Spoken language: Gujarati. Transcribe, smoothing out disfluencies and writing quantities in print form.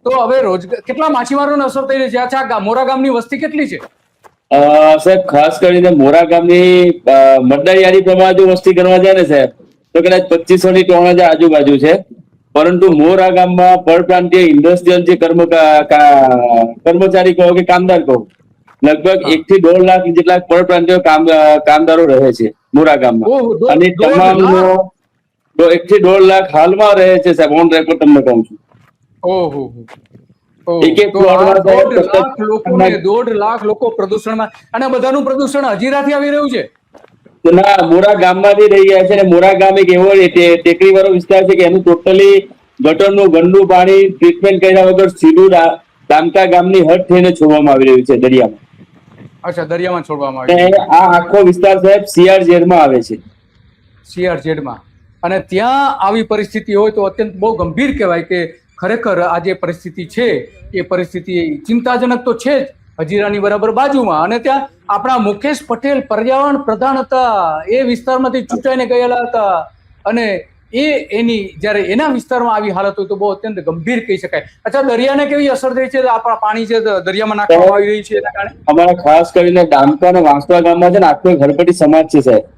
તો હવે રોજગાર કેટલા માછીમારોને અસર થઈ રહી છે? અચ્છા, મોરા ગામની વસ્તી કેટલી છે? સાહેબ ખાસ કરીને મોરા ગામની મતદાર યાદી પ્રમાણે જો વસ્તી ગણવા જાય ને સાહેબ તો કદાચ 2500 ની 3000 આજુબાજુ છે. પરંતુ મોરા ગામમાં પરપ્રાંતીય ઇન્ડસ્ટ્રીયલ જે કર્મચારી કહો કે કામદાર કહો, લગભગ 1 થી 1.5 લાખ જેટલા પરપ્રાંતીય કામદારો રહે છે મોરા ગામમાં. અને તમામનો 1 થી 1.5 લાખ હાલમાં રહે છે સાહેબ, ઓન રેકોર્ડ તમને કહું છું. ઓહો, એક એક પ્લોટમાં સાહેબ 1.5 લાખ લોકો પ્રદૂષણમાં, અને બધાનું પ્રદૂષણ હજીરાથી આવી રહ્યું છે. ના, મોરા ગામમાંથી રહી ગયા છે. અને મોરા ગામ એક એવો ટેકરી વાળો વિસ્તાર છે કે એનું ટોટલી ગટરનું ગંદુ પાણી ટ્રીટમેન્ટ કર્યા વગર સીધું દામકા ગામની હદ થઈને છોડવામાં આવી રહ્યું છે દરિયામાં. અચ્છા, દરિયામાં છોડવામાં આવે અને આ આખો વિસ્તાર સાહેબ CRZ માં આવે છે. CRZ માં. અને ત્યાં આવી પરિસ્થિતિ હોય તો અત્યંત બહુ ગંભીર કહેવાય કે ખરેખર આ જે પરિસ્થિતિ છે એ પરિસ્થિતિ ચિંતાજનક તો છે જ. હજીરાની બરાબર બાજુમાં, અને ત્યાં આપણા મુકેશ પટેલ પર્યાવરણ પ્રધાન હતા, એ વિસ્તારમાંથી ચૂંટાઈને ગયેલા હતા, અને એની જ્યારે એના વિસ્તારમાં આવી હાલત હોય તો બહુ અત્યંત ગંભીર કહી શકાય. અચ્છા, દરિયાને કેવી અસર થઈ છે? આપણા પાણી છે દરિયામાં નાખવામાં આવી રહી છે એના કારણે? અમારા ખાસ કરીને દામકા અને વાંસદા ગામમાં છે ને આખો હરપટી સમાજ છે સાહેબ.